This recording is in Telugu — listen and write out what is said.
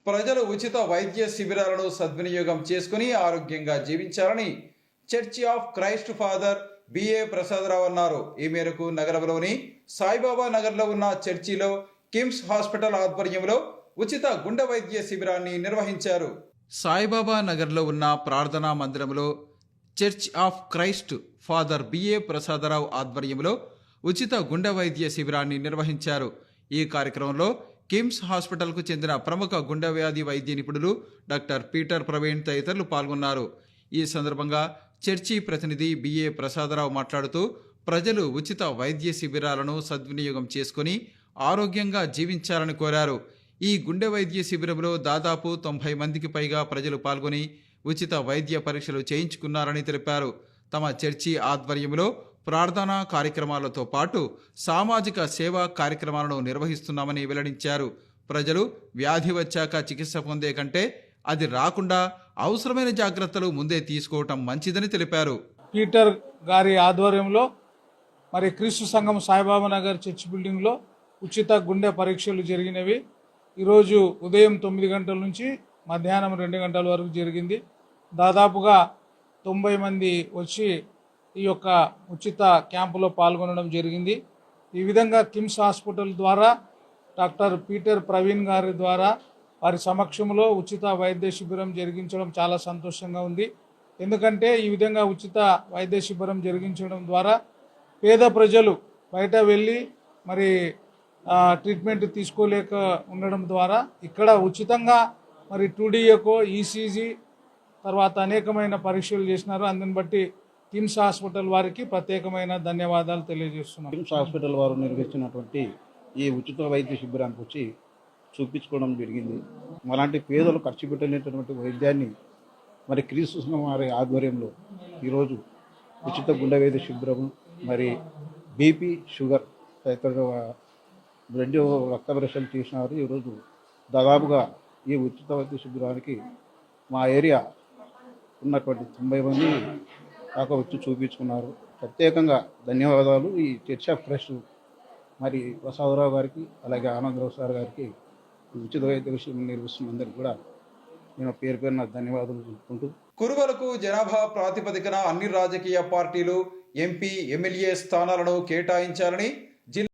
ప్రజలు ఉచిత వైద్య శిబిరాలను సద్వినియోగం చేసుకుని ఆరోగ్యంగా జీవించాలని church of Christ father B A Prasadarao అన్నారు. ఈ మేరకు నగరంలోని సాయిబాబా నగర్లో ఉన్న చర్చిలో కిమ్స్ హాస్పిటల్ ఆధ్వర్యంలో ఉచిత గుండె వైద్య శిబిరాన్ని నిర్వహించారు. సాయిబాబా నగర్లో ఉన్న ప్రార్థనా మందిరంలో church of Christ father B A Prasadarao ఆధ్వర్యంలో ఉచిత గుండె వైద్య శిబిరాన్ని నిర్వహించారు. ఈ కార్యక్రమంలో కిమ్స్ హాస్పిటల్కు చెందిన ప్రముఖ గుండె వ్యాధి వైద్య నిపుణులు డాక్టర్ పీటర్ ప్రవీణ్ తదితరులు పాల్గొన్నారు. ఈ సందర్భంగా చర్చి ప్రతినిధి బిఏ ప్రసాదరావు మాట్లాడుతూ ప్రజలు ఉచిత వైద్య శిబిరాలను సద్వినియోగం చేసుకుని ఆరోగ్యంగా జీవించాలని కోరారు. ఈ గుండె వైద్య శిబిరంలో దాదాపు 90 మందికి పైగా ప్రజలు పాల్గొని ఉచిత వైద్య పరీక్షలు చేయించుకున్నారని తెలిపారు. తమ చర్చి ఆధ్వర్యంలో ప్రార్థనా కార్యక్రమాలతో పాటు సామాజిక సేవా కార్యక్రమాలను నిర్వహిస్తున్నామని వెల్లడించారు. ప్రజలు వ్యాధి వచ్చాక చికిత్స పొందే కంటే అది రాకుండా అవసరమైన జాగ్రత్తలు ముందే తీసుకోవటం మంచిదని తెలిపారు. పీటర్ గారి ఆధ్వర్యంలో మరి క్రీస్తు సంఘం సాయిబాబా నగర్ చర్చ్ బిల్డింగ్లో ఉచిత గుండె పరీక్షలు జరిగినవి. ఈరోజు ఉదయం 9 గంటల నుంచి మధ్యాహ్నం 2 గంటల వరకు జరిగింది. దాదాపుగా 90 మంది వచ్చి ఈ యొక్క ఉచిత క్యాంపులో పాల్గొనడం జరిగింది. ఈ విధంగా కిమ్స్ హాస్పిటల్ ద్వారా డాక్టర్ పీటర్ ప్రవీణ్ గారి ద్వారా వారి సమక్షంలో ఉచిత వైద్య శిబిరం జరిగించడం చాలా సంతోషంగా ఉంది. ఎందుకంటే ఈ విధంగా ఉచిత వైద్య శిబిరం జరిగించడం ద్వారా పేద ప్రజలు బయట వెళ్ళి మరి ట్రీట్మెంట్ తీసుకోలేక ఉండడం ద్వారా ఇక్కడ ఉచితంగా మరి 2D ఈసీజీ తర్వాత అనేకమైన పరీక్షలు చేసినారు. అందుని బట్టి కిమ్స్ హాస్పిటల్ వారికి ప్రత్యేకమైన ధన్యవాదాలు తెలియజేస్తున్నాం. కిమ్స్ హాస్పిటల్ వారు నిర్వహించినటువంటి ఈ ఉచిత వైద్య శిబిరానికి వచ్చి చూపించుకోవడం జరిగింది. అలాంటి పేదలు ఖర్చు పెట్టలేనటువంటి వైద్యాన్ని మరి క్రీస్తు సంఘం వారి ఆధ్వర్యంలో ఈరోజు ఉచిత గుండె వైద్య శిబిరం, మరి బీపీ, షుగర్ తదితర బ్లడ్ రక్త పరీక్షలు చేసినారు. ఈరోజు దాదాపుగా ఈ ఉచిత వైద్య శిబిరానికి మా ఏరియా ఉన్నటువంటి 90 మంది దాకా వచ్చి చూపించుకున్నారు. ప్రత్యేకంగా ధన్యవాదాలు ఈ చర్చ్ ఆఫ్ క్రైస్ట్ మరి ప్రసాదరావు గారికి, అలాగే ఆనందరావు సార్ గారికి, ఉచిత వైద్య విషయం నిర్వహిస్తున్న అందరికీ కూడా నేను పేరు పేరున ధన్యవాదాలు చెప్పుకుంటూ, కురువలకు జనాభా ప్రాతిపదికన అన్ని రాజకీయ పార్టీలు ఎంపీ, ఎమ్మెల్యే స్థానాలను కేటాయించాలని